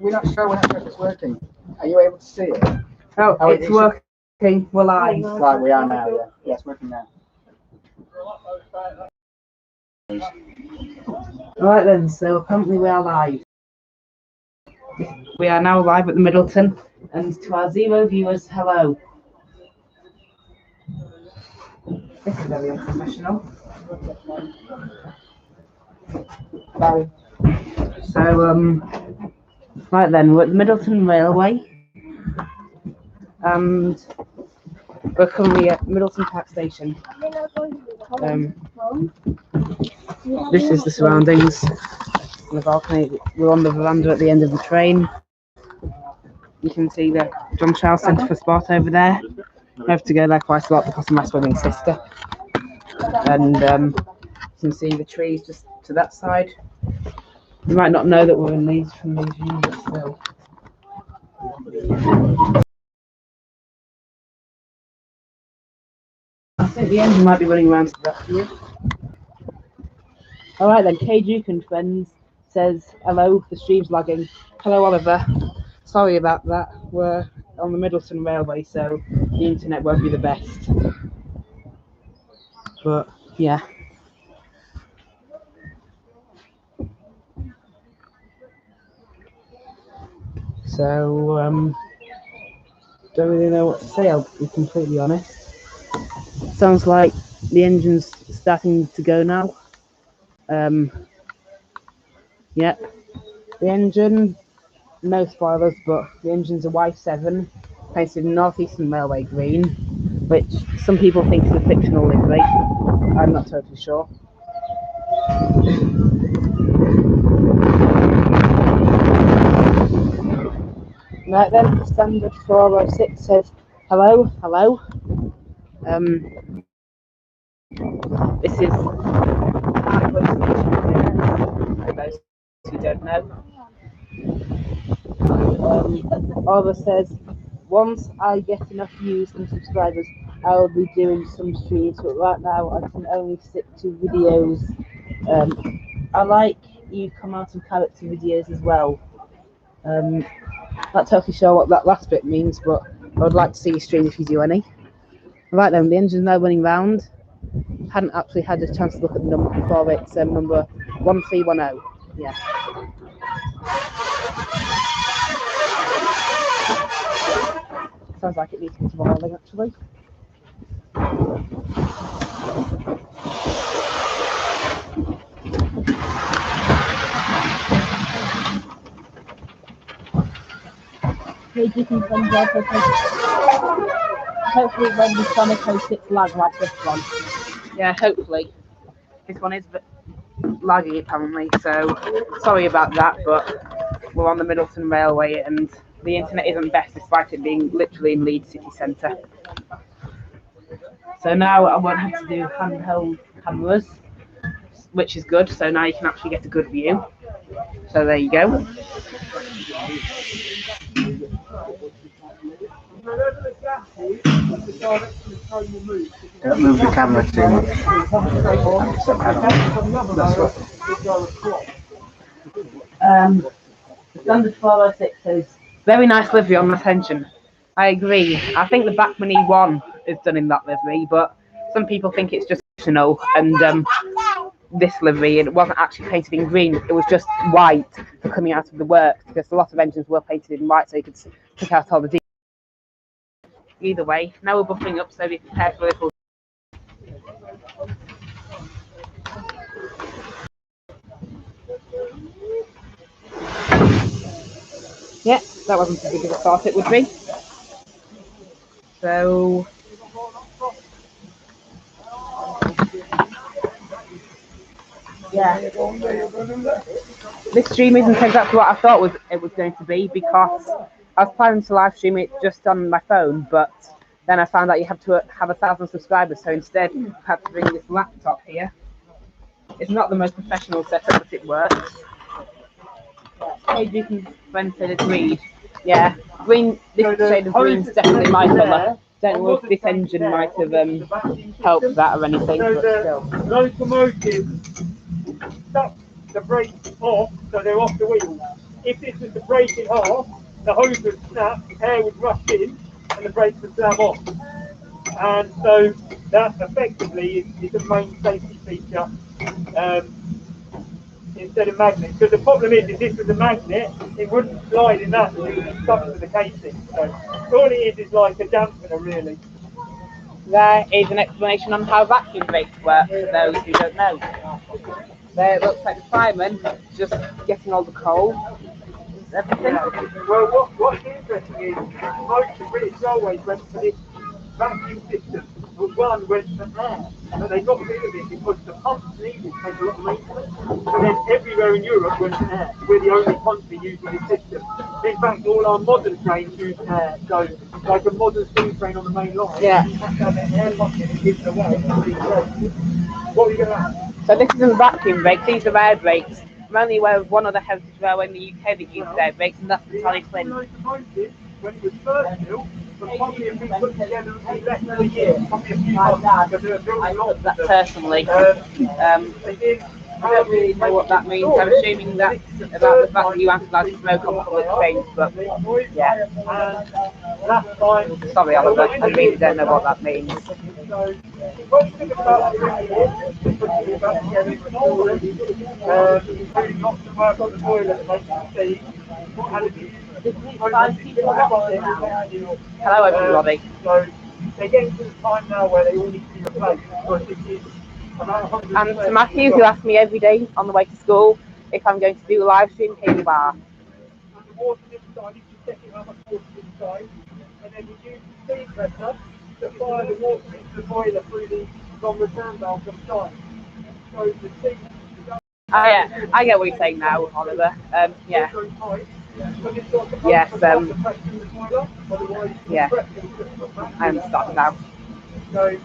We're not sure if it's working. Are you able to see it? Oh, it's working. We're live. Right, we are now, yeah. Yeah, it's working now. Right then, so apparently we are live. We are now live at the Middleton, and to our 0 viewers, hello. This is very unprofessional. Bye. So, right then, we're at the Middleton Railway, and we're currently at Middleton Park Station. This is the surroundings. The balcony. We're on the veranda at the end of the train. You can see the John Charles Centre for Sport over there. I have to go there quite a lot because of my swimming sister. And you can see the trees just to that side. You might not know that we're in these from these views, but still. I think the engine might be running around to that view. Alright then, K Duke and friends says, hello, the stream's lagging. Hello Oliver. Sorry about that. We're on the Middleton Railway, so the internet won't be the best. But yeah. So don't really know what to say, I'll be completely honest. Sounds like the engine's starting to go now. Yep. The engine, no spoilers, but the engine's a Y7 painted in North Eastern Railway green, which some people think is a fictional livery. I'm not totally sure. Right then, standard 406 says hello, hello. This is for those who don't know. Oliver says, once I get enough views and subscribers, I will be doing some streams, but right now I can only stick to videos. I like you come out of character videos as well. Not totally sure what that last bit means, but I would like to see you stream if you do any. Right then, the engine's now running round. Hadn't actually had a chance to look at the number before. It's number 1310. Yeah. Sounds like it needs a bit of oiling actually. Hopefully when the Sonic 06 lag like this one. Yeah, hopefully. This one is a bit laggy apparently, so sorry about that, but we're on the Middleton Railway and the internet isn't best despite it being literally in Leeds city centre. So now I won't have to do handheld cameras, which is good, so now you can actually get a good view. So there you go. Don't move the camera too much. The standard 406 says, very nice livery on this engine. I agree. I think the Bachmann E1 is done in that livery, but some people think it's just optional. And this livery, it wasn't actually painted in green. It was just white for coming out of the works because a lot of engines were painted in white, so you could pick out all the details. Either way, now we're buffering up, so be prepared for a little. Yeah, that wasn't as big as I thought it would be. So yeah, this stream isn't exactly what I thought it was going to be because I was planning to live stream it just on my phone, but then I found out you have to have 1,000 subscribers, so instead I had to bring this laptop here. It's not the most professional setup, but it works. Hey, you can friend said agreed. Yeah, green. This shade of green is definitely my colour. Don't know if this engine might have helped that or anything, but still. Locomotive stuck the brakes off, so they're off the wheel now. if this was to break in half, the hose would snap, air would rush in, and the brakes would slam off. And so that effectively is a main safety feature instead of magnet. Because the problem is, if this was a magnet, it wouldn't slide in that, it would be stuck to the casing. So all it is like a dampener, really. There is an explanation on how vacuum brakes work for those who don't know. There it looks like the fireman just getting all the coal. Everything. Well, what's interesting is most of British Railways went for this vacuum system. Well, one went for air, but they got rid of it because the pumps needed take a lot of maintenance. So then everywhere in Europe went to air. We're the only country using this system. In fact, all our modern trains use air. So, like a modern steam train on the main line, Yeah. you have to have an air pocket and give it away. What are you going to have? So this isn't vacuum brakes, these are air brakes. I'm only aware of one other heritage railway in the UK that uses air brakes, and that's the Tally Flint. When it was first built, but probably have been put together in less than a year, probably a few months, because they were building lots of That them. personally. I don't really know what that means. I'm assuming that's about the fact that you aren't allowed to smoke on public trains, but yeah. Sorry, Oliver, I really don't know what that means. Hello, everybody. So they're getting to the time now where they all need to be replaced because this is about And to Matthew, who asks me every day on the way to school if I'm going to do a live stream, here you are. And the water inside, you can check it how much water is inside, and then you use the steam pressure to fire the water into the boiler through the non-return valve on the side. So the steam. I get what you're saying now, Oliver. Yeah. Yes. Yeah. I understand now. So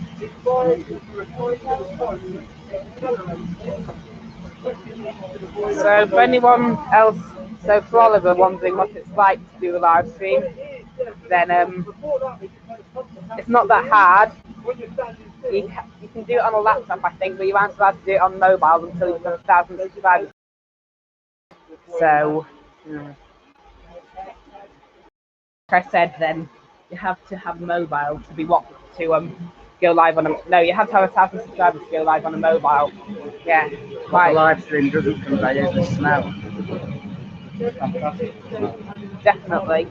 for anyone else, so for Oliver wondering what it's like to do a live stream, then it's not that hard. You can do it on a laptop, I think, but you aren't allowed to do it on mobile until you've got 1,000 subscribers. So, like I said, then you have to have mobile to be go live on a. No, you have to have 1,000 subscribers to go live on a mobile. Yeah, What the live stream doesn't convey is the smell. Definitely.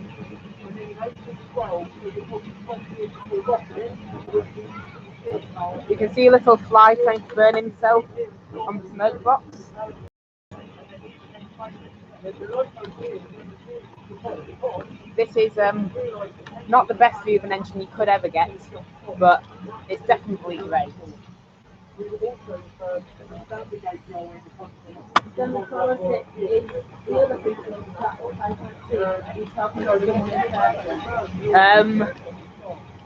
You can see a little fly trying to burn himself on the smoke box. This is not the best view of an engine you could ever get, but it's definitely great.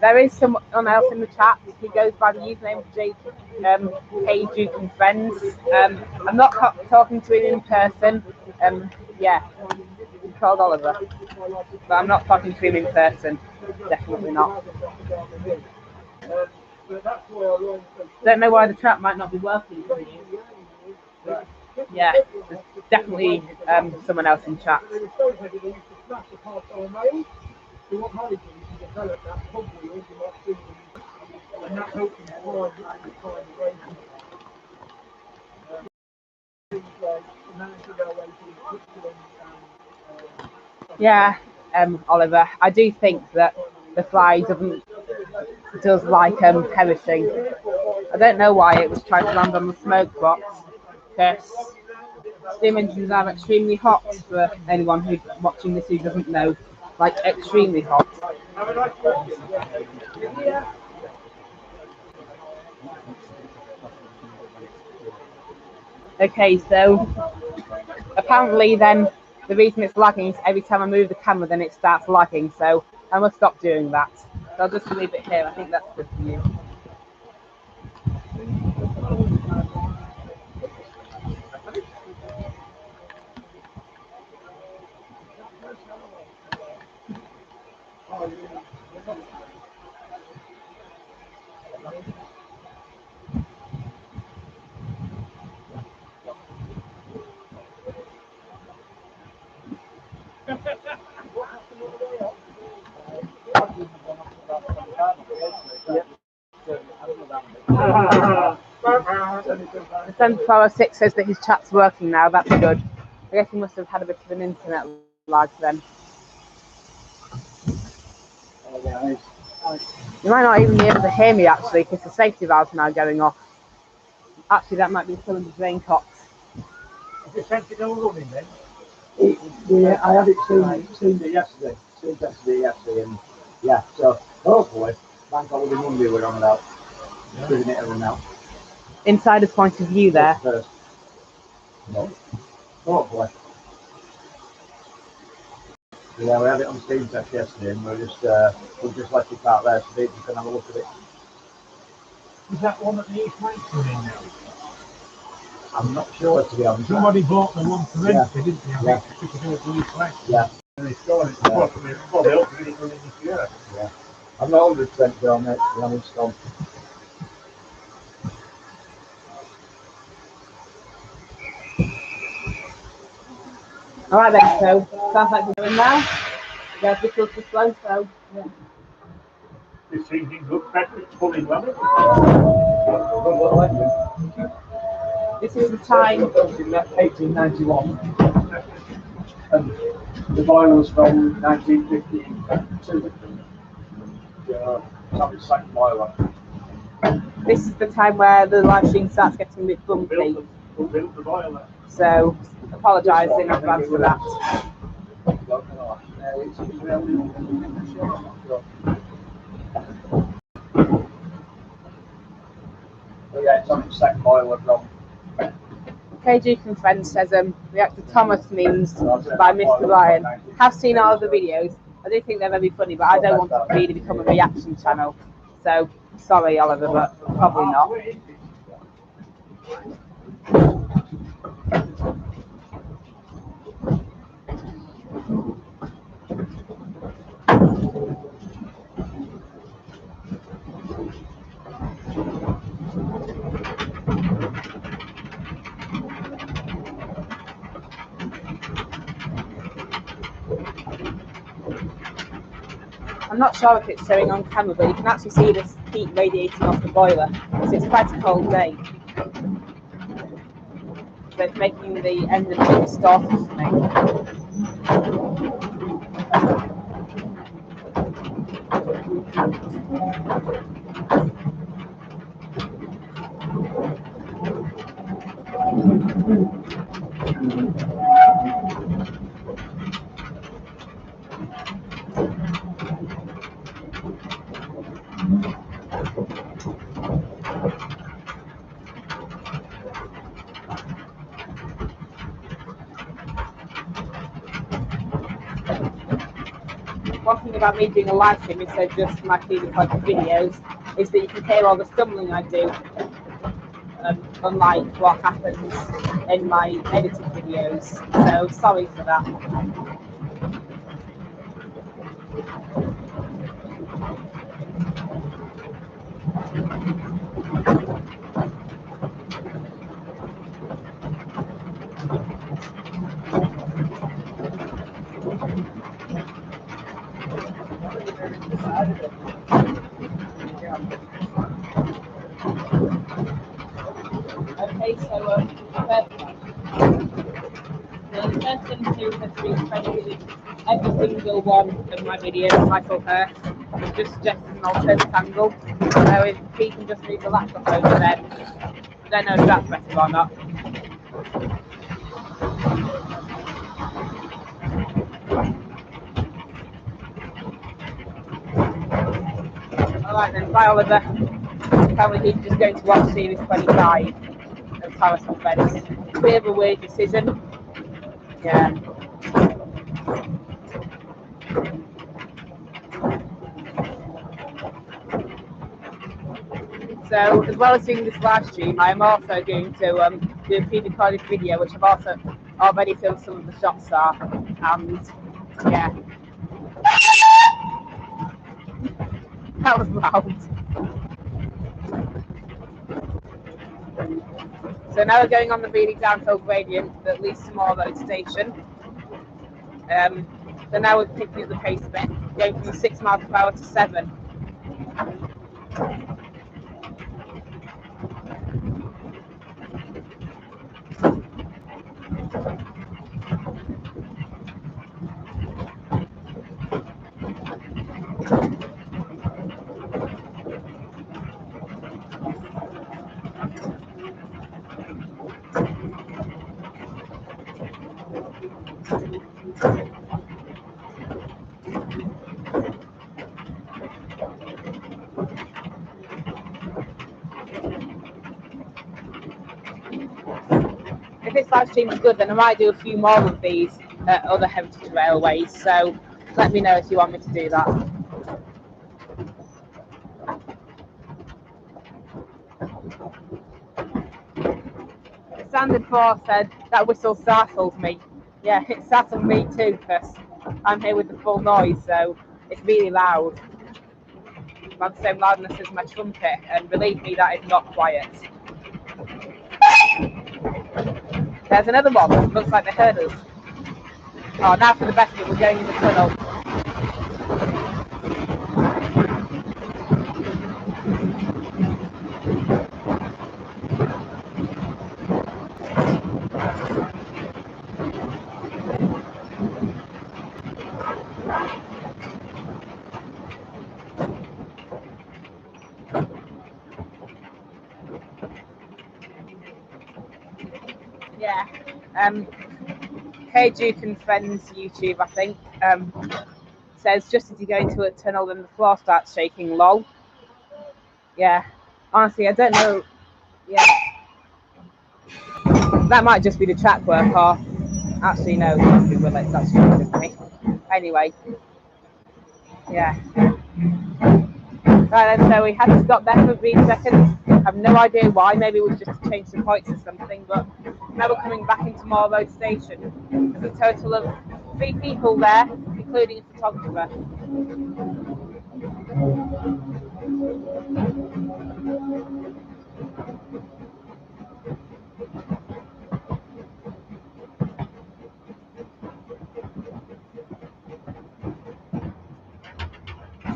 There is someone else in the chat who goes by the username of Jake, Hey Duke and Friends. I'm not talking to him in person. Yeah, he's called Oliver, but I'm not talking to him in person. Definitely not. Don't know why the chat might not be working for you. But yeah, there's definitely someone else in chat. Yeah, Oliver, I do think that the fly does like perishing. I don't know why it was trying to land on the smoke box, because steam engines are extremely hot, for anyone who's watching this who doesn't know, like extremely hot. Okay, so apparently then the reason it's lagging is every time I move the camera then it starts lagging, so I must stop doing that. So I'll just leave it here. I think that's good for you. Friend 406 says that his chat's working now. That's good. I guess he must have had a bit of an internet lag then. You might not even be able to hear me actually, because the safety valve's now going off. Actually, that might be some of the drain cocks. Is the sentinel running then? Yeah, I had it tuned it yesterday. Tuned yesterday, and yeah, so hopefully, bank holiday Monday we're on about. Doing it every now. Insider's point of view there. First. No. Hopefully. Yeah, we had it on Steam test yesterday, and we just left it out there so people can have a look at it. Is that one that needs running now? I'm not sure, to be honest. Somebody bought the one for rent, didn't they? Yeah. Yeah. And they stored it. Possibly, well, they hope to get it running this year. Yeah. I'm not 100% sure, mate. We haven't stopped. Alright then, so sounds like we're going now. There's the close to slow, so yeah. This evening looks better, it's fully well. This is the time. 1891. And the boiler was from 1952. Yeah, that was second boiler. This is the time where the live stream starts getting a bit bumpy. Built the boiler. So apologise in advance for that. Yeah, it's on the second boiler from. KG from Friends says reactor Thomas memes by Mr. Ryan. Have seen all of the videos. I do think they're very funny, but I don't want to really become a reaction channel. So sorry, Oliver, but probably not. I'm not sure if it's showing on camera, but you can actually see this heat radiating off the boiler. So it's quite a cold day. So it's making the end of the distorted for me. One thing about me doing a live stream instead of just my pre-recorded videos is that you can hear all the stumbling I do, unlike what happens in my edited videos. So sorry for that. Okay, so the person who has been credited every single one of my videos, Michael Hurst, just suggested an alternate angle. So if he can just move the laptop over, then I don't know if that's better or not. Alright then, bye Oliver. Apparently he's just going to watch series 25 of Thomas and Friends. It's a bit of a weird decision. Yeah. So, as well as doing this live stream, I am also going to do a pre-recorded video, which I've also already filmed some of the shots are, and yeah. That was loud. So now we're going on the really downhill gradient that leads to more road station. So now we're picking up the pace a bit, going from 6 miles per hour to 7. If this live stream is good, then I might do a few more of these at other heritage railways. So let me know if you want me to do that. Standard 4 said that whistle startled me. Yeah, it startled me too because I'm here with the full noise, so it's really loud. About the same loudness as my trumpet, and believe me, that is not quiet. There's another one. Looks like they heard us. Oh, now for the best bit, we're going in the tunnel. Yeah. Hey Duke and Friends YouTube, I think, says just as you go into a tunnel, then the floor starts shaking. Lol. Yeah. Honestly, I don't know. Yeah. That might just be the track work, or actually no, that's stupid of me. Anyway. Yeah. Right then, so we had to stop there for a brief second. I have no idea why. Maybe it was just to change the points or something. But now we're coming back into Moor Road Station. There's a total of 3 people there, including a photographer.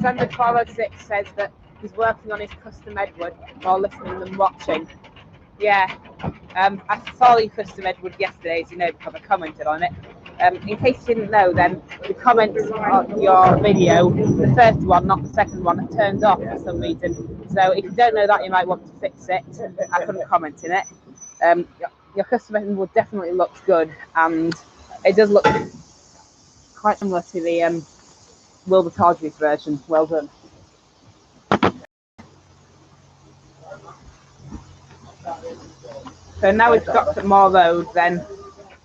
Standard 406 says that he's working on his custom Edward while listening and watching. Yeah, I saw your custom Edward yesterday, as you know, because I commented on it. In case you didn't know, then the comments on your video, the first one, not the second one, turned off for some reason. So if you don't know that, you might want to fix it. I couldn't comment in it. Your custom Edward definitely looks good, and it does look quite similar to the Wilbur Tawdry's version. Well done. So now we've stopped at Moor Road, then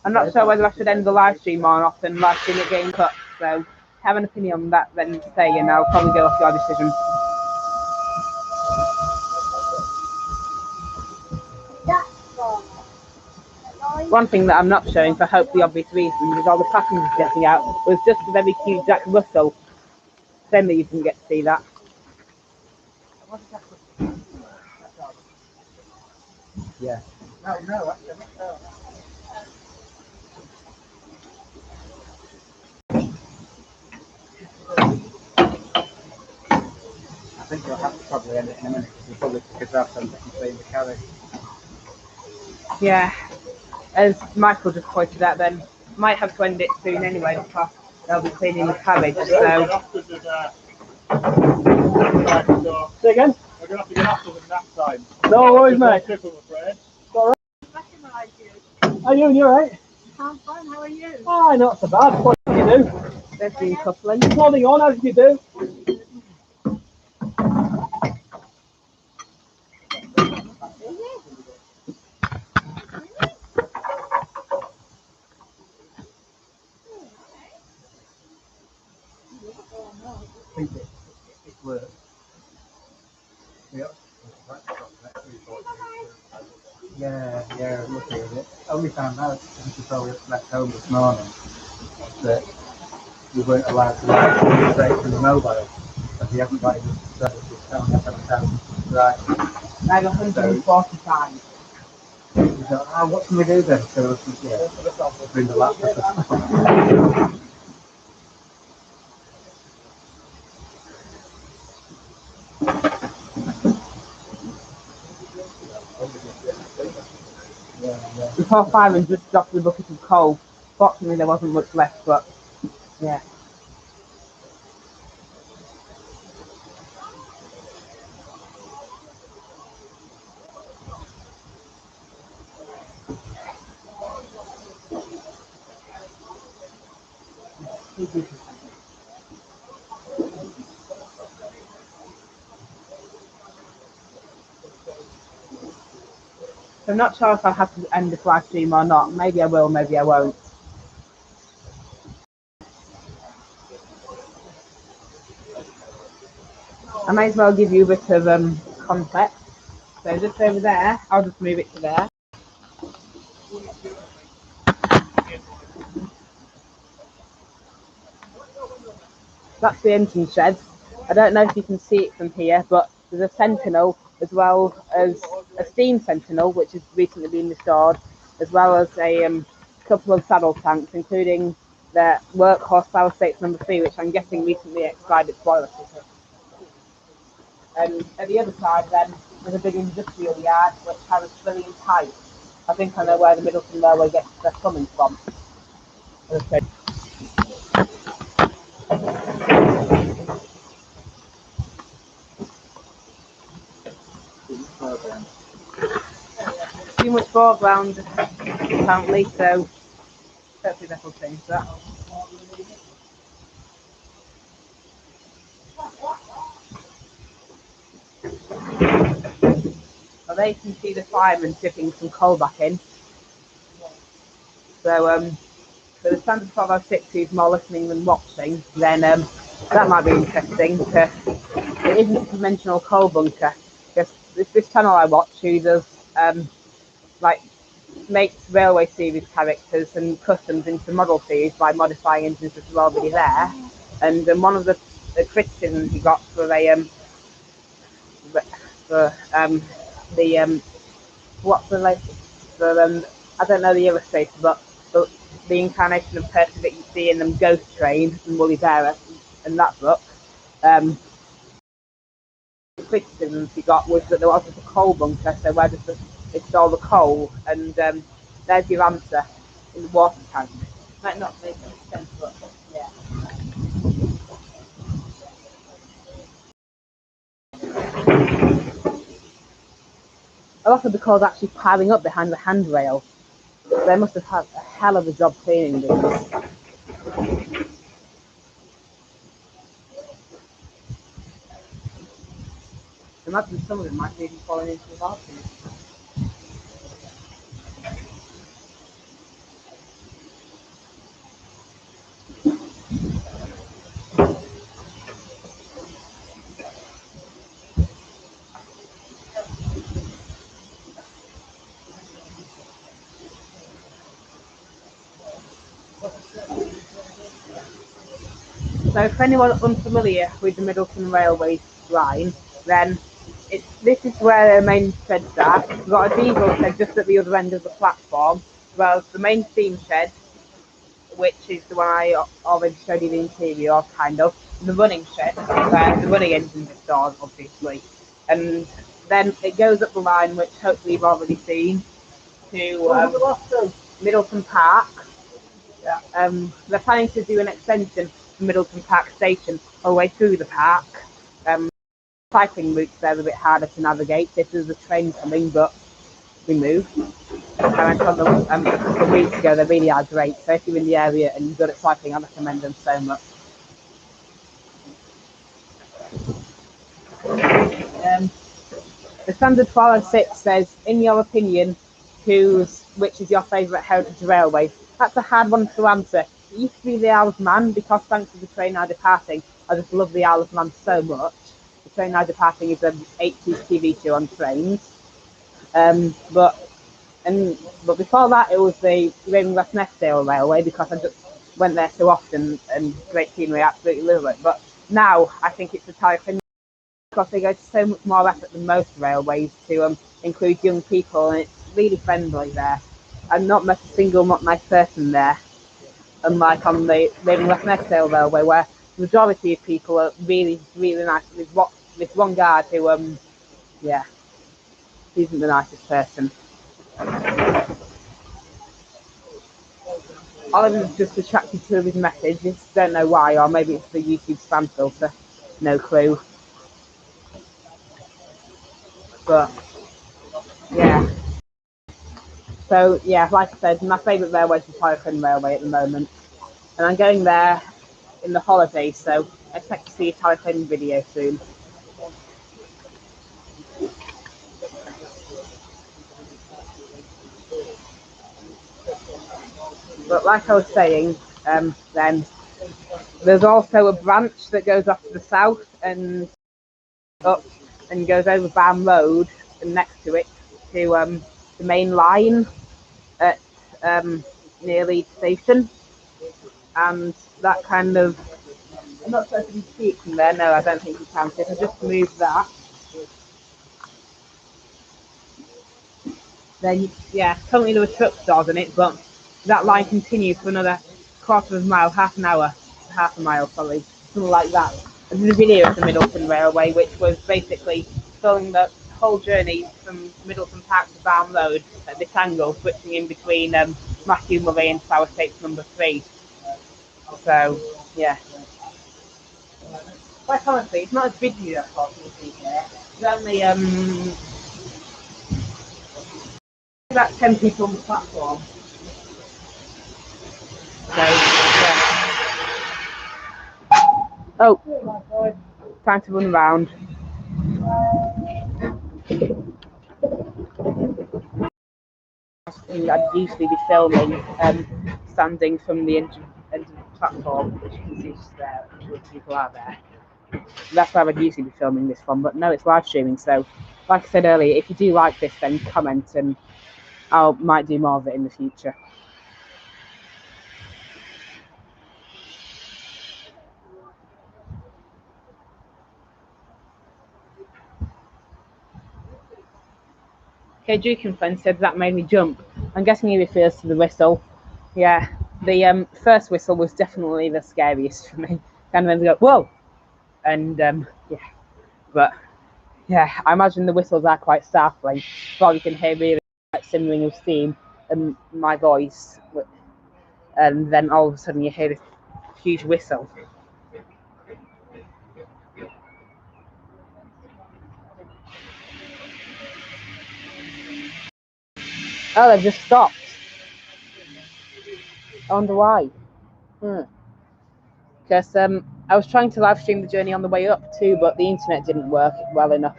I'm not sure whether I should end the live stream or not and live stream it getting cut. So have an opinion on that, then say, and I'll probably go off your decision. One thing that I'm not showing, for hopefully obvious reasons, is all the passengers getting out. It was just a very cute Jack Russell. Then that you didn't get to see that. Yeah. No, actually, no. I think you'll have to probably end it in a minute because you'll probably pick it up and stay in the carriage. Yeah, as Michael just pointed out, then might have to end it soon anyway because they'll be cleaning the carriage. So. Say again? We're going to have to get after them that time. No worries, mate. Trip, I'm afraid. All right. I recognise you. How are you? You alright? I'm fine, how are you? Ah, not so bad. What do you do? There's been coupling. Plodding on, how did you do? I think it works. Yep. Yeah, looking at it. Only found out, I think you probably left home this morning, that you weren't allowed to write straight from the mobile. If you haven't got any service, it's telling us every time. Right. I have 140 times. You go, what can we do then? So, yeah, bring the laptop. Before 5 and just dropped the bucket of coal. Fortunately, there wasn't much left, but yeah. So I'm not sure if I'll have to end this live stream or not. Maybe I will, maybe I won't. I might as well give you a bit of context. So just over there, I'll just move it to there. That's the engine shed. I don't know if you can see it from here, but there's a sentinel as well as a steam sentinel, which has recently been restored, as well as a couple of saddle tanks, including the workhorse Power Stakes number 3, which I'm guessing recently expired its boiler ticket. And at the other side, then, there's a big industrial yard which has a trillion pipes. I think I know where the Middleton Railway gets their coming from. Okay. Too much foreground, apparently, so hopefully that will change that. Well, there you can see the firemen dipping some coal back in. So, for the standard 1206 who's more listening than watching, then that might be interesting. It isn't a conventional coal bunker. Because this channel I watch, who does like makes railway series characters and customs into model series by modifying engines that are already there. And one of the criticisms he got for what's the like I don't know the illustrator, but the incarnation of Percy that you see in them Ghost Train and Wooly Bearer and that book. The criticisms he got was that there wasn't a coal bunker, so where does they store the coal? And there's your answer in the water tank. Might not make any sense, but yeah. A lot of the coal's actually piling up behind the handrail. They must have had a hell of a job cleaning these. Imagine some of them might be even falling into the balcony. So for anyone unfamiliar with the Middleton Railway line, then this is where the main sheds are. We've got a diesel shed just at the other end of the platform, as well as the main steam shed, which is the one I already showed you the interior of, kind of. The running shed, where the running engine is stored, obviously. And then it goes up the line, which hopefully you've already seen, to Middleton Park. Yeah. They're planning to do an extension to Middleton Park Station all the way through the park. Cycling routes there are a bit harder to navigate. This is a train coming, but we moved. I went on them a couple of weeks ago. They really are great. So if you're in the area and you're good at cycling, I recommend them so much. The standard 406 says, in your opinion, which is your favourite heritage railway? That's a hard one to answer. It used to be the Isle of Man, because thanks to the train now departing, I just love the Isle of Man so much. The train now departing is an 80s TV show on trains. But before that, it was the Ravengrove Railway, because I just went there so often, and great scenery, absolutely love it. But now I think it's the Taliesin, because they go to so much more effort than most railways to include young people, and it's really friendly there. I've not met a single not nice person there, unlike on the Ravengrove Railway, where the majority of people are really, really nice. There's this one guard who, yeah, he isn't the nicest person. Oliver's just attracted to his messages, don't know why, or maybe it's the YouTube spam filter, no clue. But yeah. So yeah, like I said, my favourite railway is the Taliesin Railway at the moment. And I'm going there in the holidays, so I expect to see a Taliesin video soon. But like I was saying, then there's also a branch that goes off to the south and up and goes over Bam Road and next to it to the main line at near Leeds Station. And that kind of, I'm not sure if you can see it from there. No, I don't think you can. So if I just move that, then yeah, currently there were truck stores in it, but that line continues for another quarter of a mile, half a mile, sorry, something like that. And there's a video of the Middleton Railway, which was basically filming the whole journey from Middleton Park to Barn Road at this angle, switching in between Matthew Murray and Tower Stakes number 3. So, yeah. Quite honestly, it's not as busy as I thought it would be here. There's only about 10 people on the platform. So, yeah. Oh, time to run around. I'd usually be filming standing from the end of the platform, which you can see just there, where people are there. That's where I'd usually be filming this from, but no, it's live streaming. So, like I said earlier, if you do like this, then comment and I might do more of it in the future. Okay, Duke and Friend said that made me jump. I'm guessing he refers to the whistle. Yeah, the first whistle was definitely the scariest for me. Kind of made me go, whoa! And yeah, but yeah, I imagine the whistles are quite startling. But you can hear really like simmering of steam and my voice, and then all of a sudden you hear this huge whistle. Oh, they've just stopped. I wonder why. Because I was trying to live stream the journey on the way up too, but the internet didn't work well enough.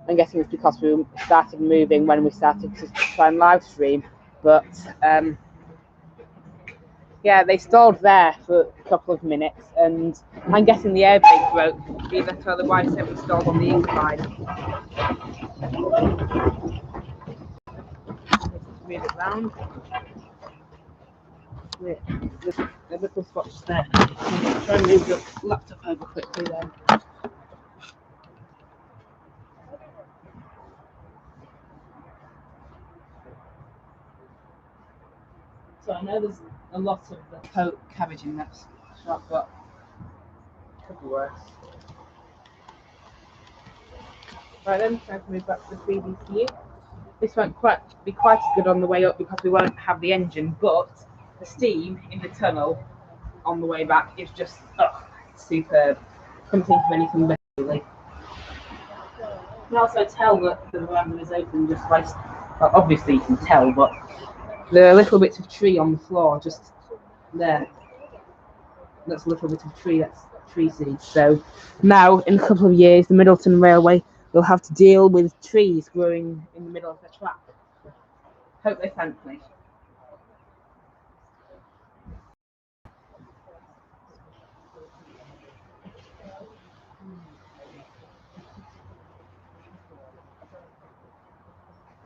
I'm guessing it's because we started moving when we started to try and live stream. But yeah, they stalled there for a couple of minutes, and I'm guessing the air brake broke, either so the Y7 stalled on the incline. Move it round. There's a little swatch there. Try and move the laptop over quickly then. So I know there's a lot of the poke cabbage in that shop, but it could be worse. Right then, time to move back to the 3DCU. This won't be quite as good on the way up because we won't have the engine, but the steam in the tunnel on the way back is just superb. Couldn't think of anything better, really. You can also tell that the veranda is open just by, well, obviously you can tell, but there are little bits of tree on the floor just there. That's a little bit of tree, that's tree seeds. So now, in a couple of years, the Middleton Railway will have to deal with trees growing in the middle of the track. Hope they thank me.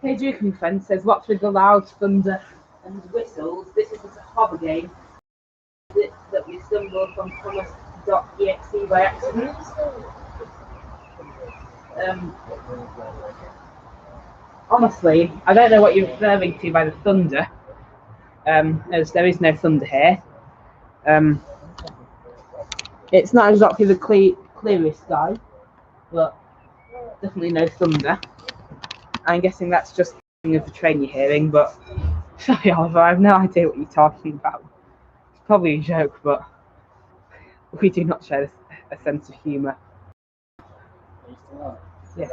Hey, Duke and Friend says, what's with the loud thunder and whistles? This is a hobby game that we stumbled upon Thomas.exe by accident. Honestly, I don't know what you're referring to by the thunder, as there is no thunder here. It's not exactly the clearest sky, but definitely no thunder. I'm guessing that's just of the train you're hearing, but sorry, Oliver, I have no idea what you're talking about. It's probably a joke, but we do not share a sense of humour. Yes,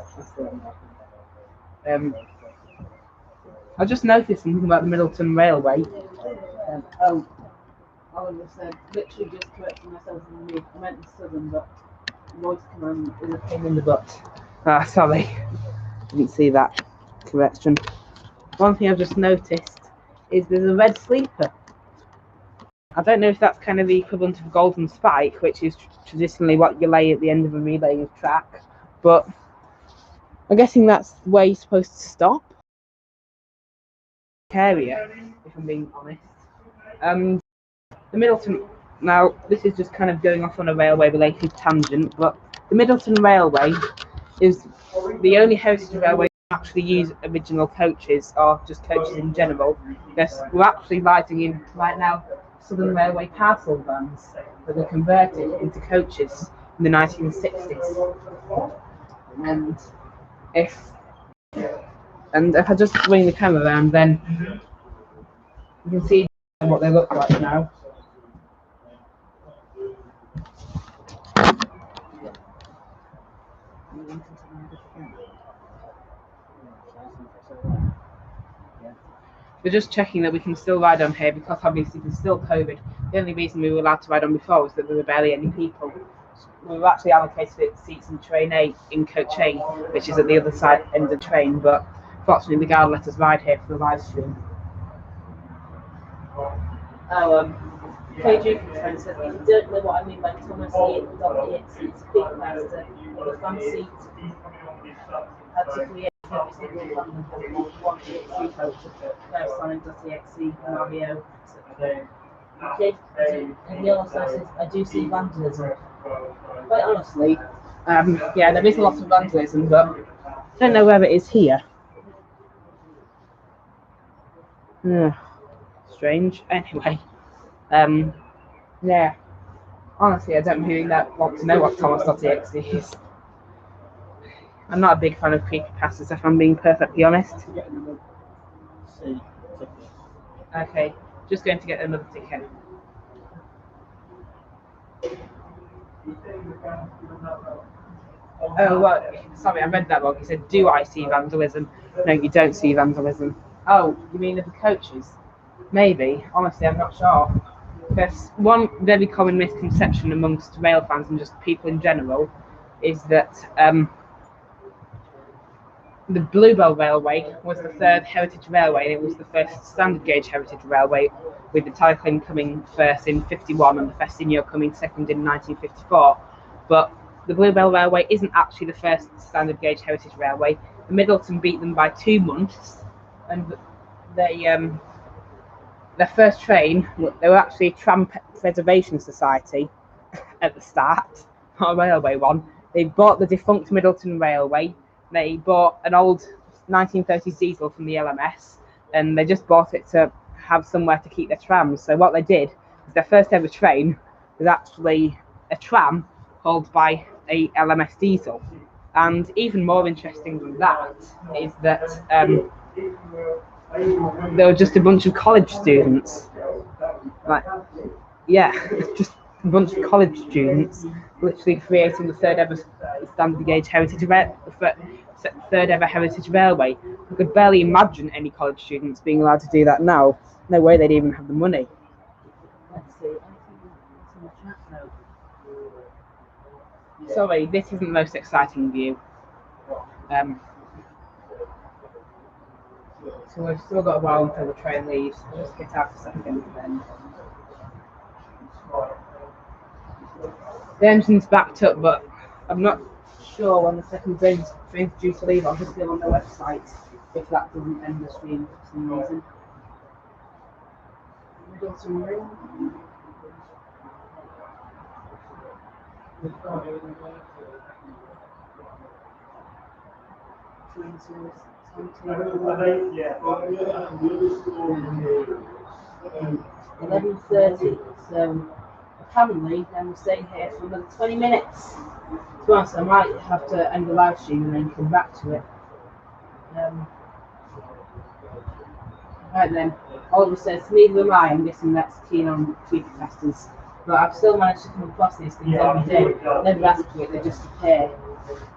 I just noticed something about the Middleton Railway. Oliver said, literally just correcting myself in the move. I meant the southern, but voice command is a pain in the butt. Ah, sorry. Didn't see that correction. One thing I've just noticed is there's a red sleeper I don't know if that's kind of the equivalent of a golden spike, which is traditionally what you lay at the end of a relay track, but I'm guessing that's where you're supposed to stop. Area, if I'm being honest. The Middleton, now this is just kind of going off on a railway related tangent, but the Middleton Railway is the only heritage railway that actually use original coaches, or just coaches in general. Yes, we're actually riding in right now Southern Railway parcel vans that were converted into coaches in the 1960s. And if I just bring the camera around, then you can see what they look like now. We're just checking that we can still ride on here because obviously there's still COVID. The only reason we were allowed to ride on before was that there were barely any people. We were actually allocated seats in train A in coach A, which is at the other side end of the train, but fortunately the guard let us ride here for the live stream. KG friend said, if you don't know what I mean by Thomas.exe, it's a big master, the front seat. Absolutely, every single one has one EXE coach, Sonic.exe, Mario, etc. Okay, and he also says, I do see vandalism. Quite honestly, yeah, there is a lot of vandalism, but I don't know where it is here. Strange. Anyway, yeah. Honestly, I don't really want to know what Thomas.exe is. I'm not a big fan of creepypastas, if I'm being perfectly honest. Okay, just going to get another ticket. Oh, well, sorry, I read that wrong. He said, do I see vandalism? No, you don't see vandalism. Oh, you mean of the coaches? Maybe. Honestly, I'm not sure. There's one very common misconception amongst rail fans and just people in general is that the Bluebell Railway was the third heritage railway, and it was the first standard gauge heritage railway, with the Tyclin coming first in 51 and the Festinio coming second in 1954. But the Bluebell Railway isn't actually the first standard gauge heritage railway. The Middleton beat them by 2 months, and their first train, they were actually a Tram Preservation Society at the start, not a railway one. They bought the defunct Middleton Railway. They bought an old 1930s diesel from the LMS, and they just bought it to have somewhere to keep their trams. So what they did is their first ever train was actually a tram hauled by a LMS diesel. And even more interesting than that is that there were just a bunch of college students. Just a bunch of college students literally creating the third ever standard gauge third ever heritage railway. I could barely imagine any college students being allowed to do that now. No way they'd even have the money. Let's see. Sorry, this isn't the most exciting view. So we've still got a while until the train leaves. I'll just get out a second then. The engine's backed up, but I'm not sure when the second train's due to leave. I'll just go on their website if that doesn't end the stream for some reason. Middleton Railway. Yeah. 11:30. So apparently, then we're staying here for another 20 minutes. To be honest, I might have to end the live stream and then come back to it. Right then, Oliver says, neither am I. I'm guessing that's keen on creepypastas. But I've still managed to come across these things every day. Never ask for it, they just appear.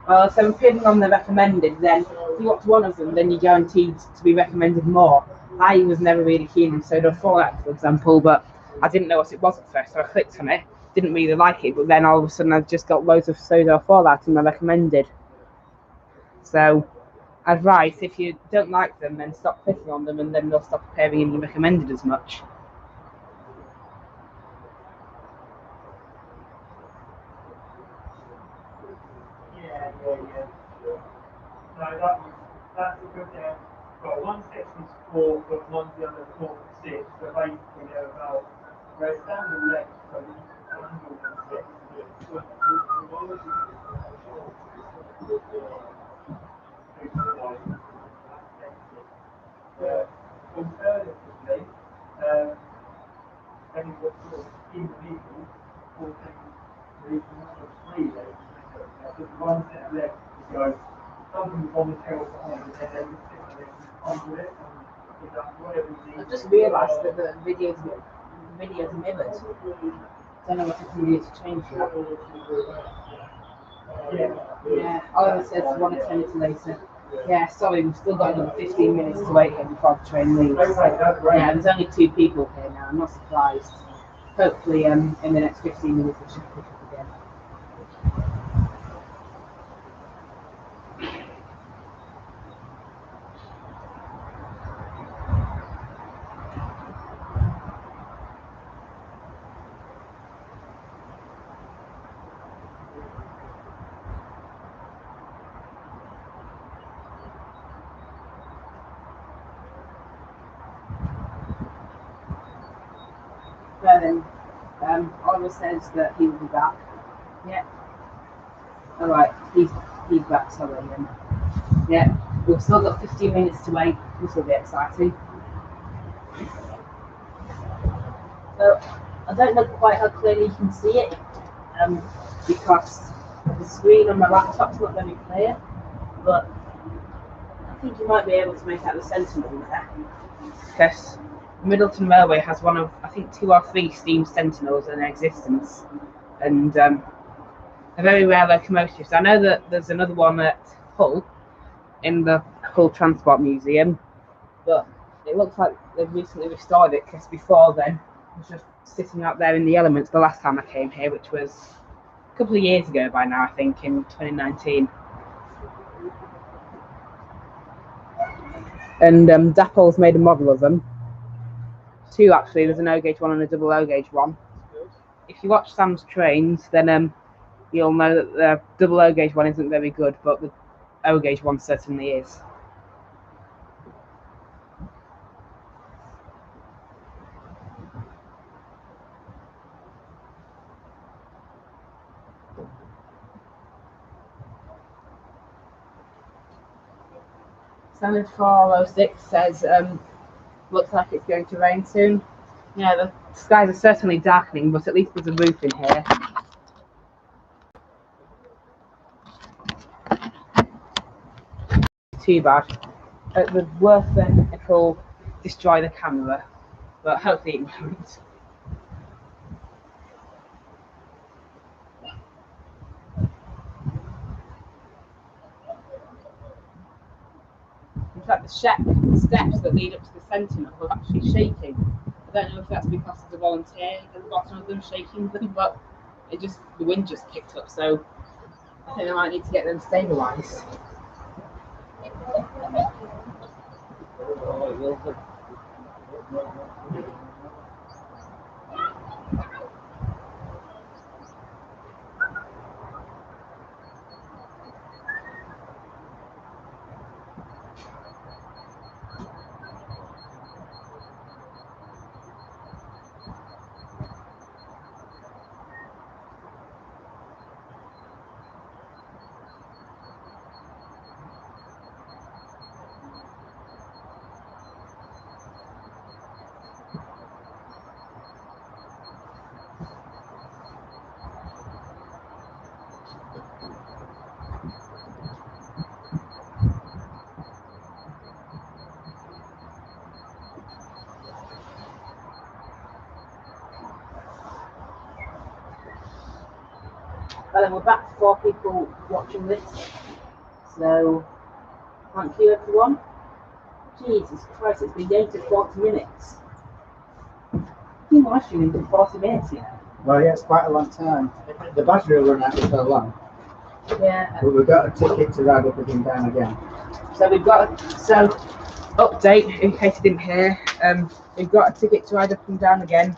Well, if I'm putting on the recommended, then if you watch one of them, then you're guaranteed to be recommended more. I was never really keen on Soda Fallout, for example, but I didn't know what it was at first, so I clicked on it, didn't really like it, but then all of a sudden I've just got loads of Soda Fallout in my recommended. So, advice, if you don't like them, then stop clicking on them, and then they'll stop appearing in your recommended as much. No, that's a good there. Well, one section's 4, but one's the other 4 to 6. So basically they're about where it's down the left, so it's 106. Alternatively, any sort of individual or things free there. Just one set left to go. Something on the tail behind and then they would sit there and under it and whatever you need. I've just realised that the video's mirrored. Don't know what I can do to change that. Yeah, Oliver says want to turn it to later. Yeah, sorry, we've still got another 15 minutes to wait here before the train leaves. Yeah, there's only 2 people here now, I'm not surprised. Hopefully in the next 15 minutes we should pick up again. So then, Oliver says that he will be back. Yeah. Alright, he's back, sorry. Yeah, we've still got 15 minutes to wait. This will be exciting. So, I don't know quite how clearly you can see it, because the screen on my laptop's not very clear, but I think you might be able to make out the Sentinel there. Because Middleton Railway has one of, I think, 2 or 3 steam Sentinels in existence, and a very rare locomotive. So I know that there's another one at Hull, in the Hull Transport Museum, but it looks like they've recently restored it, because before then it was just sitting out there in the elements the last time I came here, which was a couple of years ago by now, I think, in 2019. And Dapol's made a model of them. 2 actually, there's an O-gauge one and a double O-gauge one. If you watch Sam's Trains, then you'll know that the double O-gauge one isn't very good, but the O-gauge one certainly is. Standard 406 says, looks like it's going to rain soon. Yeah, the skies are certainly darkening, but at least there's a roof in here. Too bad. The worst then it'll destroy the camera, but hopefully it won't. In fact, the steps that lead up to the Sentinel are actually shaking. I don't know if that's because of the volunteer at the bottom of them shaking them, but the wind just picked up, so I think I might need to get them stabilised. Well, then we're back to 4 people watching this, so thank you everyone. Jesus Christ, it's been going to 40 minutes. You live streaming for 40 minutes, you know. Well, yeah, it's quite a long time. The battery will run out for so long. Yeah. But we've got a ticket to ride up and down again. So we've got update in case you didn't hear. We've got a ticket to ride up and down again.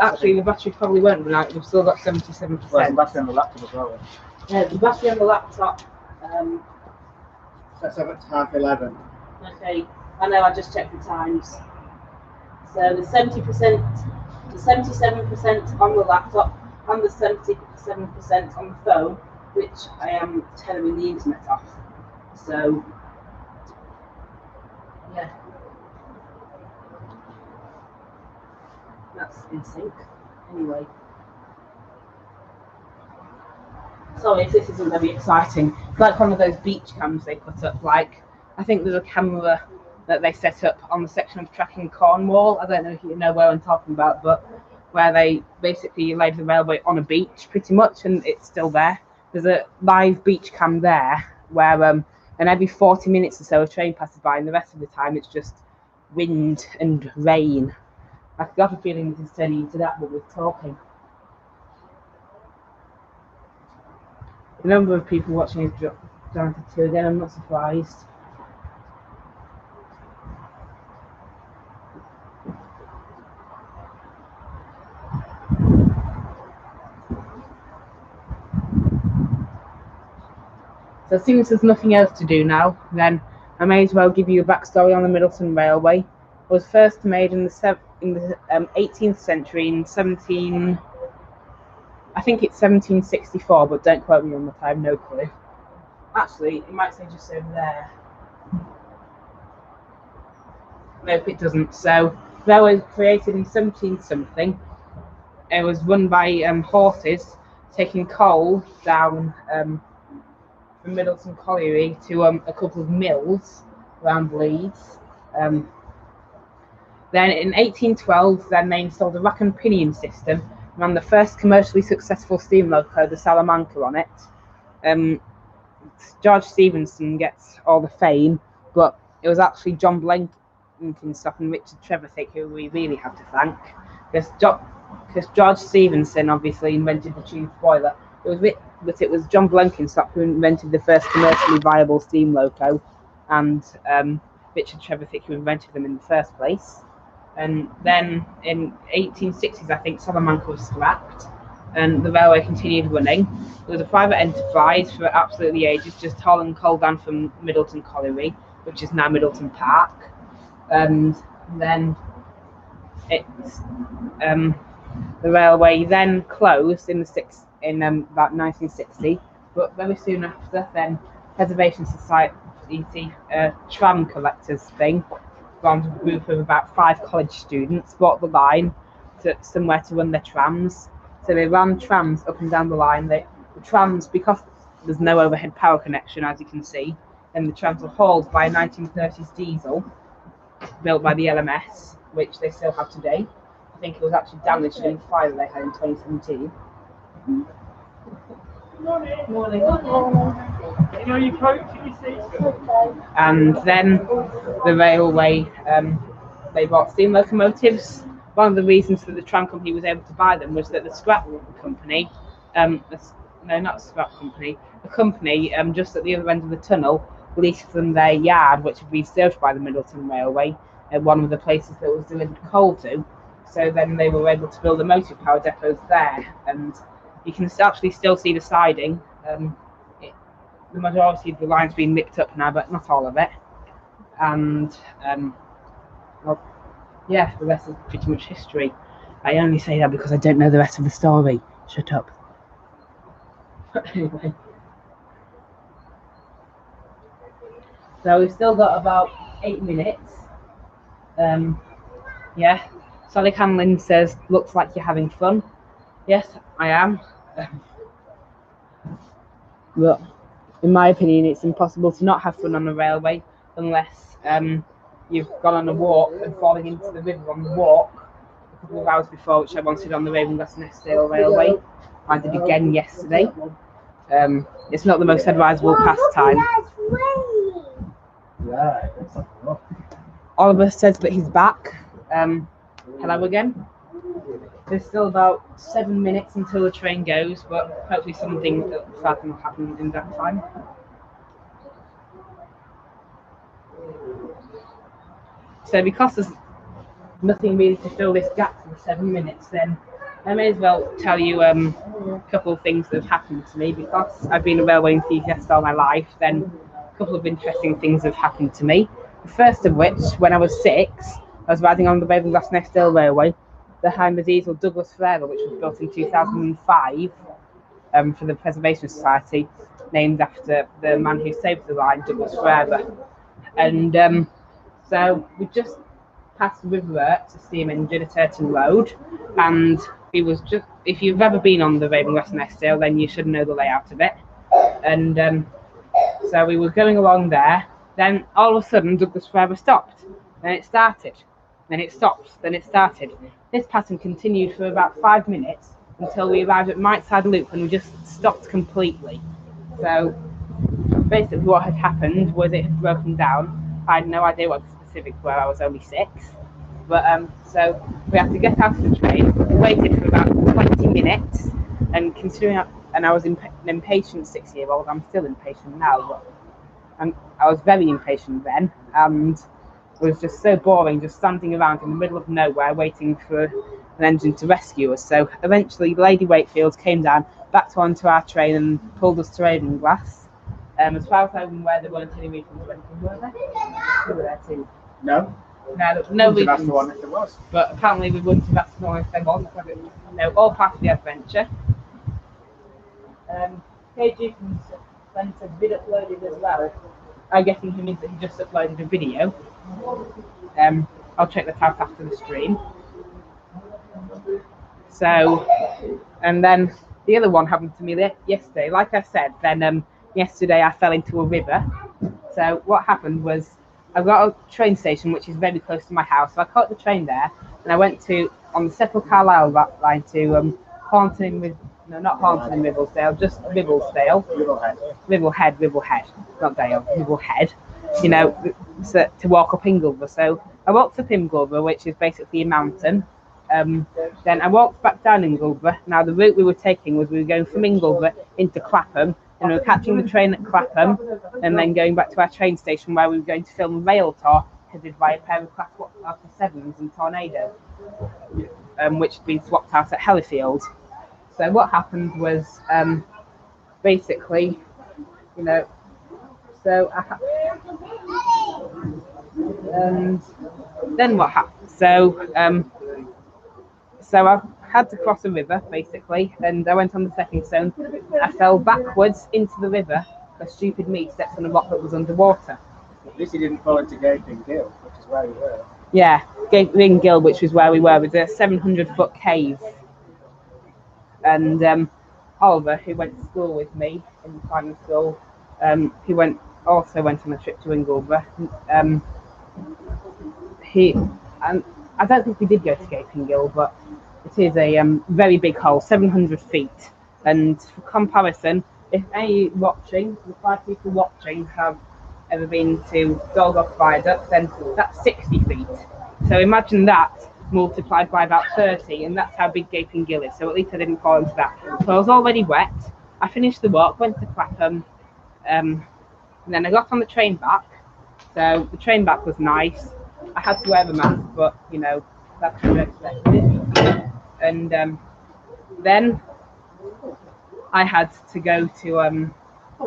Actually, the battery probably won't run out. We've still got 77%. Well, the battery on the laptop as well. The battery on the laptop. Let's have it to 11:30. Okay, I know. I just checked the times. So the 70%, the 77% on the laptop, and the 77% on the phone, which I am tethering the internet off. So yeah, that's in sync. Anyway. Sorry if this isn't very exciting. It's like one of those beach cams they put up. Like, I think there's a camera that they set up on the section of track in Cornwall. I don't know if you know where I'm talking about, but where they basically laid the railway on a beach pretty much, and it's still there. There's a live beach cam there where and every 40 minutes or so a train passes by, and the rest of the time it's just wind and rain. I've got a feeling this is turning into that, but we're talking. The number of people watching has dropped down to 2 again. I'm not surprised. So seeing as there's nothing else to do now, then I may as well give you a backstory on the Middleton Railway. It was first made in the 18th century in I think it's 1764, but don't quote me on the time, no clue. Actually, it might say just over there. Nope, it doesn't. So, railway was created in 17-something. It was run by horses taking coal down from Middleton Colliery to a couple of mills around Leeds. Then in 1812, then they installed a rack and pinion system and ran the first commercially successful steam loco, the Salamanca, on it. George Stephenson gets all the fame, but it was actually John Blenkinsop and Richard Trevithick who we really have to thank, because George Stephenson obviously invented the tube boiler. But it was John Blenkinsop who invented the first commercially viable steam loco, and Richard Trevithick who invented them in the first place. And then in 1860s, I think Salamanca was scrapped, and the railway continued running. It was a private enterprise for absolutely ages, just hauling coal down from Middleton Colliery, which is now Middleton Park. And then the railway then closed in about 1960, but very soon after, then Preservation Society tram collectors thing, around a group of about 5 college students, bought the line to somewhere to run their trams. So they ran trams up and down the line. The trams, because there's no overhead power connection, as you can see, and the trams were hauled by a 1930s diesel built by the LMS, which they still have today. I think it was actually damaged in a fire they had in 2017. Morning. And then the railway, they bought steam locomotives. One of the reasons that the tram company was able to buy them was that the scrap company, the company just at the other end of the tunnel leased them their yard, which had been served by the Middleton Railway, one of the places that was delivered coal to. So then they were able to build the motive power depots there, and you can actually still see the siding. The majority of the line's been nipped up now, but not all of it. And yeah, the rest is pretty much history. I only say that because I don't know the rest of the story. Shut up. Anyway. So we've still got about 8 minutes. Yeah. Sally Hanlon says, looks like you're having fun. Yes, I am. But in my opinion, it's impossible to not have fun on a railway unless you've gone on a walk and falling into the river on the walk a couple of hours before, which I wanted on the Ravenglass-Nessdale Railway. I did again yesterday. It's not the most advisable pastime. Oliver says that he's back. Hello again. There's still about 7 minutes until the train goes, but hopefully something exciting will happen in that time. So because there's nothing really to fill this gap for the 7 minutes, then I may as well tell you a couple of things that have happened to me because I've been a railway enthusiast all my life. Then a couple of interesting things have happened to me. The first of which, when I was 6, I was riding on the Ravenglass-Nestdale Railway behind the diesel Douglas Forever, which was built in 2005 for the Preservation Society, named after the man who saved the line, Douglas Forever. And so we just past the river to steam engine at Turton Road, and it was just, if you've ever been on the Ravenglass-Nestdale, then you should know the layout of it. And so we were going along there, then all of a sudden Douglas Forever stopped, then it started, then it stopped, then it started. This pattern continued for about 5 minutes until we arrived at Miteside Loop and we just stopped completely. So basically what had happened was it had broken down. I had no idea what the specifics were, I was only 6. But so we had to get out of the train, we waited for about 20 minutes, and considering I was an impatient 6-year-old, I'm still impatient now, but I was very impatient then, and it was just so boring just standing around in the middle of nowhere waiting for an engine to rescue us. So eventually Lady Wakefield came down, backed onto our train and pulled us to Ravenglass. As far as I'm aware, there weren't any refunds or anything, were there? We were there too. No. No That's the one refunds. if there was. But apparently we wouldn't have asked more if there was. All part of the adventure. KG sent a vid uploaded as well. I'm guessing he means that he just uploaded a video. I'll check that out after the stream. So, and then the other one happened to me yesterday. Like I said, then yesterday I fell into a river. So what happened was I got a train station which is very close to my house. So I caught the train there and I went on the Settle Carlisle line to Hornton in not Hornton in Ribblesdale, just Ribblesdale. Ribblehead, not Dale, Ribblehead. To walk up Ingleby. So I walked up Ingleby, which is basically a mountain. Then I walked back down Ingleby. Now the route we were taking was we were going from Ingleby into Clapham, and we were catching the train at Clapham, and then going back to our train station where we were going to film a rail tour headed by a pair of Class 7s and Tornado, which had been swapped out at Hellifield. So what happened was basically, so and then what happened? So I had to cross a river, basically, and I went on the stepping stone. I fell backwards into the river because stupid me stepped on a rock that was underwater. At least you didn't fall into Gaping Gill, which is where you were. Yeah, Gaping Gill, which was where we were, was a 700-foot cave. And Oliver, who went to school with me in primary school, he also went on a trip to Ingleby. I don't think we did go to Gaping Gill, but it is a very big hole, 700 feet. And for comparison, if any watching, the 5 people watching have ever been to Dolgoff Viaduct, then that's 60 feet. So imagine that multiplied by about 30, and that's how big Gaping Gill is. So at least I didn't fall into that. So I was already wet. I finished the walk, went to Clapham, and then I got on the train back. So the train back was nice. I had to wear the mask, but that's what I expected. And then I had to go to and I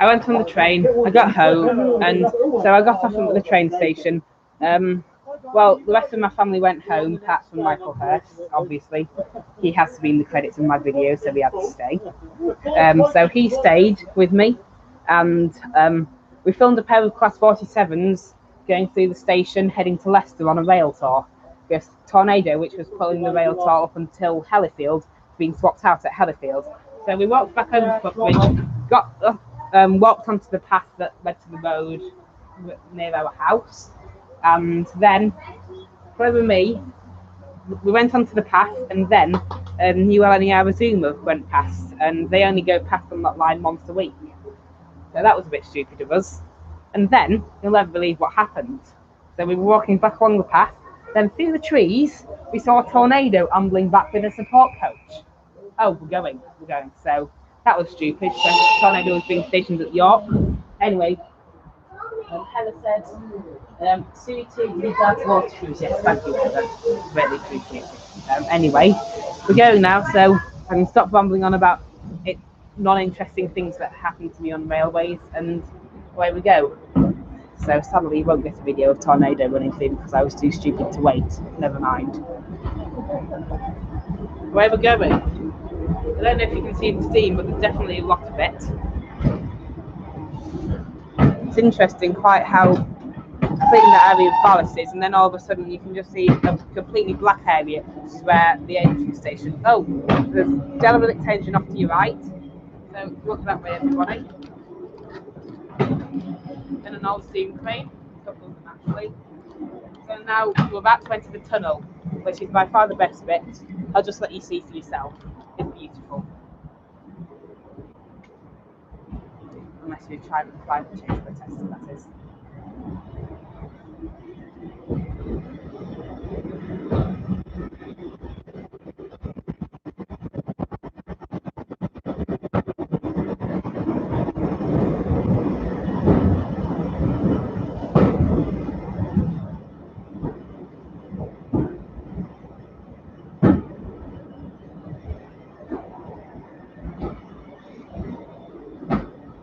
went on the train. I got home, and so I got off at the train station. Well, the rest of my family went home, apart from Michael Hurst, obviously. He has to be in the credits in my video, so he had to stay. So he stayed with me, and we filmed a pair of Class 47s going through the station, heading to Leicester on a rail tour. Because Tornado, which was pulling the rail tour up until Hellifield, being swapped out at Hellifield. So we walked back over the footbridge, walked onto the path that led to the road near our house, and then, clever me, we went onto the path, and then New Ellen Arizuma went past, and they only go past on that line once a week. So that was a bit stupid of us. And then, you'll never believe what happened. So we were walking back along the path, then through the trees, we saw a Tornado ambling back with a support coach. Oh, we're going. So that was stupid. So Tornado was being stationed at York. Anyway, Hella said, Sweetie, need that water shoes. Yes, thank you, Heather. Really appreciate it. Anyway, we're going now, so I can stop rambling on about it, non-interesting things that happen to me on railways, and away we go. So sadly, you won't get a video of Tornado running through because I was too stupid to wait. Never mind. Where we're going, I don't know if you can see the steam, but there's definitely a lot of it. It's interesting quite how clean the area of ballast is, and then all of a sudden you can just see a completely black area, which is where the entry station. Oh, there's derelict engine off to your right, so look that way, everybody. And an old steam crane, a couple of them actually. So now we're about to enter the tunnel, which is by far the best bit. I'll just let you see for yourself. It's beautiful. Unless you try and climate change protester, that is.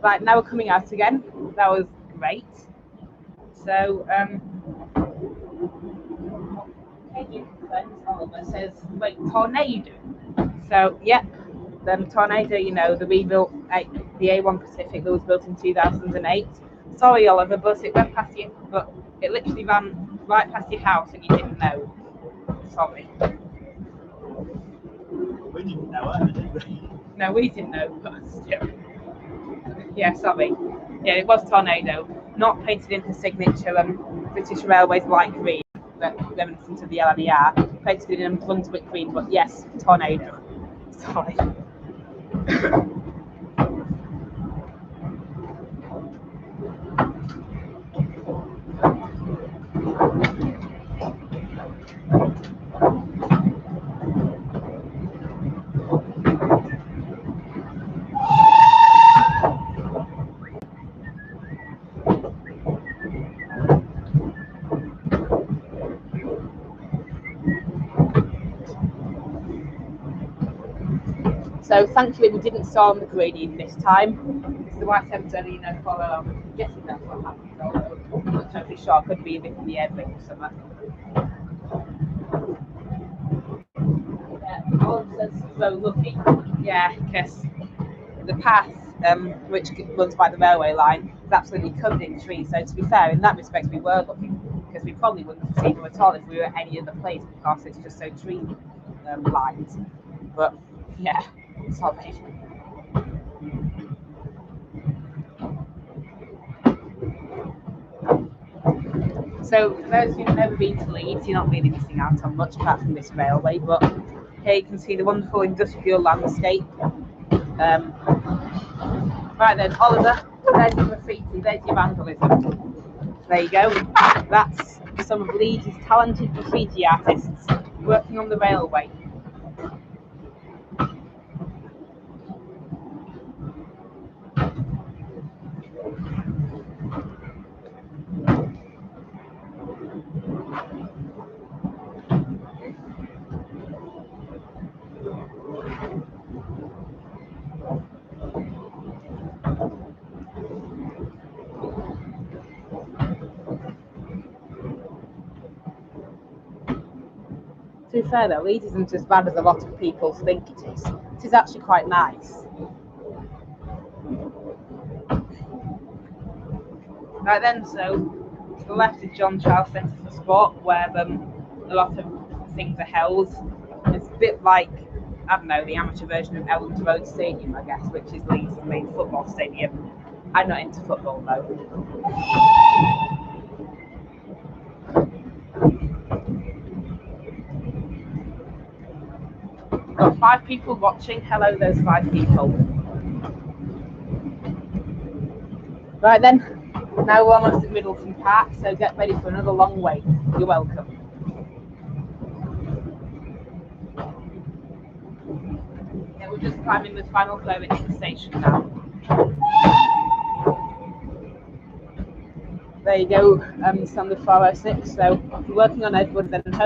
Right, now we're coming out again. That was great. So, Oliver says, wait, Tornado. So, yep, the Tornado, you know, the rebuilt, the A1 Pacific that was built in 2008. Sorry, Oliver, but it went past you, but it literally ran right past your house and you didn't know. Sorry. We didn't know it, did we? No, we didn't know, but still. Yeah, sorry. Yeah, it was Tornado, not painted in the signature British Railways light green, reminiscent of the LNER, painted in Brunswick green, but yes, Tornado. Sorry. So thankfully we didn't storm the gradient this time. It's the white temperature, you know, follow along. I'm guessing that's what happened, although I'm not totally sure. Could be a bit in the air brake or something. Yeah, all says so lucky. Yeah, because the path which runs by the railway line is absolutely covered in trees. So to be fair, in that respect, we were lucky because we probably wouldn't have seen them at all if we were at any other place because it's just so tree lined. But yeah, sorry. So for those who've never been to Leeds, you're not really missing out on much apart from this railway, but here you can see the wonderful industrial landscape. Right then, Oliver, there's your graffiti, there's your vandalism. There you go. That's some of Leeds' talented graffiti artists working on the railway. To be fair though, Leeds isn't as bad as a lot of people think it is. It is actually quite nice. Right then, so to the left is John Charles Centre for Sport, where a lot of things are held. It's a bit like, I don't know, the amateur version of Elland Road Stadium, I guess, which is Leeds' main football stadium. I'm not into football though. Got 5 people watching. Hello, those 5 people. Right then, now we're almost at Middleton Park, so get ready for another long wait. You're welcome. Yeah, we're just climbing the final floor into the station now. There you go, standard 406. So working on Edward, then